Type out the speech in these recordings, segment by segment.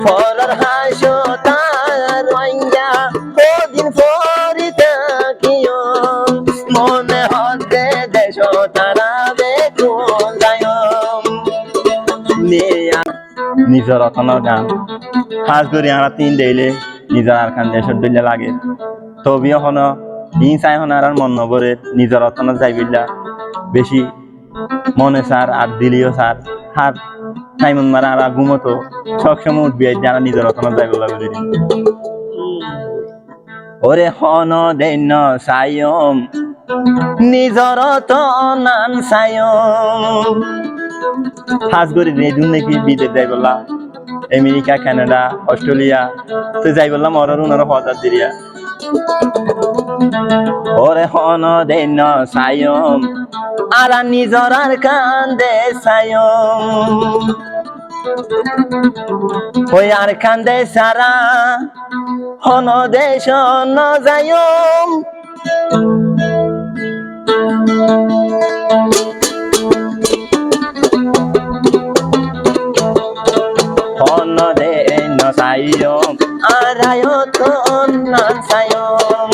ফরার হাসো তার রঙ্গা ওদিন ফরিতা কিও মনে হতে দেশ তারা বেকুন গায়ম নিজের অতনের গান হাজ ধরে আমরা 3 দিলে নিজের আর খান দেশের দিলে লাগে তবিও হন ইন চাই হন আর মন নবরে নিজের অতনের যাইবিল্লা বেশি মনে সার আর দিলিও সার হাত সাইমন মারা আর ঘুমতো সবসময় উঠবি যারা নিজের অতনের যাইব লাগে ওরে হন দেন সায়ম নিজর তনান সায়ম হাজ করে দিয়ে দিন নাকি বিদেশ যাই বললাম আমেরিকা কানাডা অস্ট্রেলিয়া তো যাই বললাম ওর উনার হজার দিরিয়া ওরে হন দেন সায়ম আর নিজর আর কান্দে সায়ম ওই আর কান্দে সারা হন দেশ ন যায়ম হন দেন সায়ম আর আয়তন না সায়ম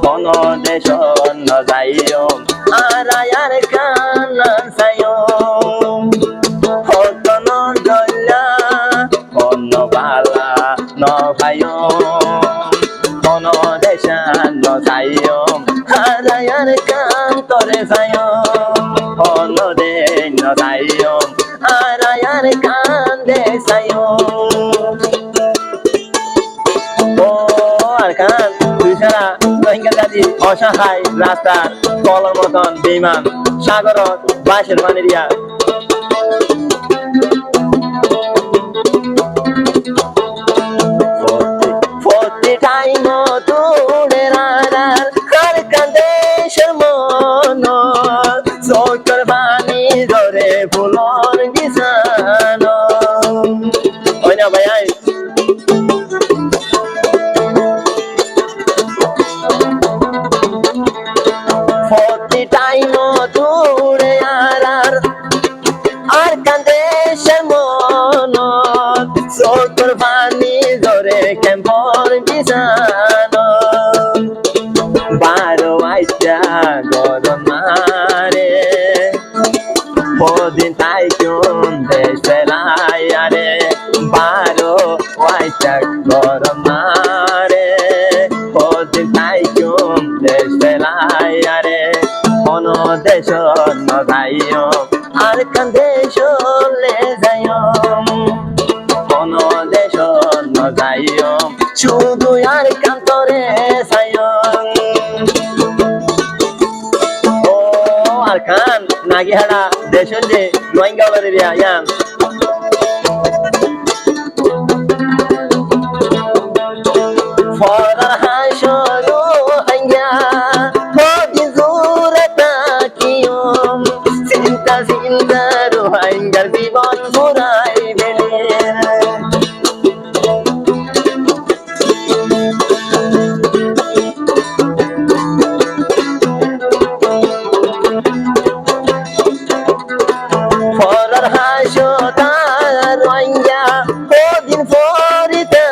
হন দেশ ন যায়ম আর আয়ার কান সায়ম হতন দল্লা হন বালা ন ভায়ম হন দেশান ন সায়ম আর আয়ার কান তরে সায়ম হন দেন ন সায়ম আর আয়ার কান দে সায়ম ও আর কান তুই ছাড়া রোহিঙ্গা জাতি অসহায় রাস্তার কলার মতন বেইমান সাগরত বাঁশের পানিরিয়া ফতি টাইম তোড়ে রানার আর কান্দেশের মন চোখের পানি ধরে ফুলর গিসান ওই না ভাই ফতি টাইম তোড়ে আর কান্দেশের মন চোখের পানি ধরে কেম্পর গিসান বারো আইটা গরম মারে ওদিন তাই কোন দেশ ফেলাই আরে বারো আইটা গরম মারে ওদিন তাই কোন দেশ ফেলাই আরে কোন দেশ ন যাইম আর কান দেশ লে যাইম কোন দেশ ন যাইম শুধু আর কান্তরে সায়ম ও আর খান নাগি হাড়া দেশের যে রোহিঙ্গা বাড়িয়া ইয়াম ফরার হাসো রোহিঙ্গা হদি জোরে তাকিয়ম চিন্তা চিন্তা রোহিঙ্গার জীবন ঘুরাই বেলে ফরার হাসো তার রোহিঙ্গা ওদিন ফরিতা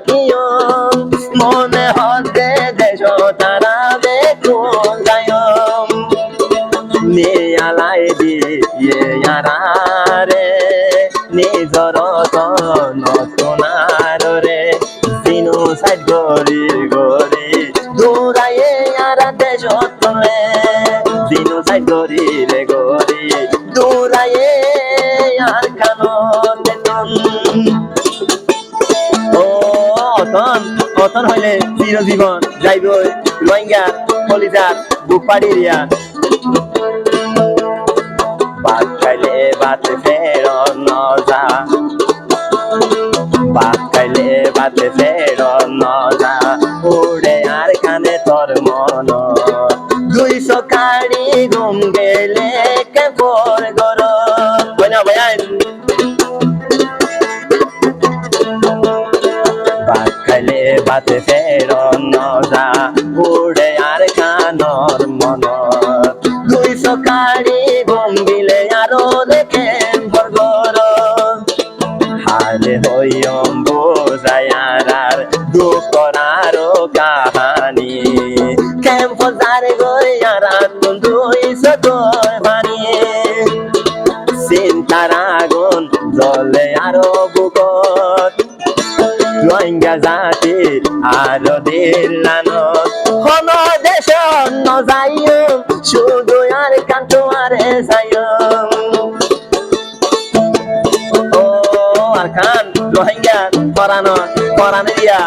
কিয়ম মনে হতে দেশ তারা বেকুন গায়ম নিয়ালাই দিয়ে রে নিজর নতুনার রে দিনু সাইড গরি গরি দূরাইয়ে আর দেশ তোলে দিনু সাইড গরি রে গরি দূরাইয়ে আর খানো ও অতন অতন হইলে চিরজীবন যাইব রোহিঙ্গা কলিজার বুক পাড়িয়া ভাত খাইলে ভাত ফেরন ন যা ভাত খাইলে ভাত ফেরন ন যা উড়ে আর কানে তোর মন 200 কাড়ি ঘুম গেলে কে পর গরম কইনা ভাই ভাত খাইলে ভাত ফেরন ন যা উড়ে আর কানর মন 200 কাড়ি ঘুম দিলে আরো দেখে বরগর হালে হইম রোহিঙ্গা জাতি আর দিলানো হন দেশ ন যাইও শুধু আর কান্ত আরে যাইও ও আর খান রোহিঙ্গা পরানো পরানো দিয়া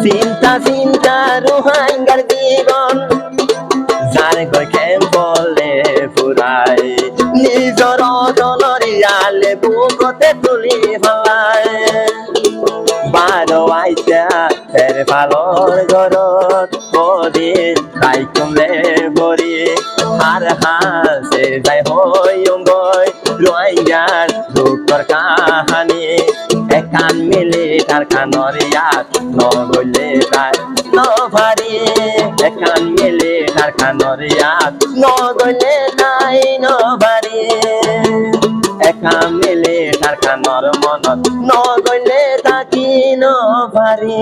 চিন্তা চিন্তা রোহিঙ্গার জীবন যার গৈ বলে ফুরাই নিজর দলরিয়ালে বুকতে তুলি ফেলায় বারো আইতা ফের ফালর ঘরত কদিন তাই কমলে ভরি আর হাসে যাই হইম গই রোহিঙ্গার দুঃখর কাহানি একান মিলে তার খানর ইয়াত নগলে তাই নভারি একান মিলে তার খানর ইয়াত নগলে তাই নভারি একান মিলে তার খানর মনত নগলে তাকি নভারি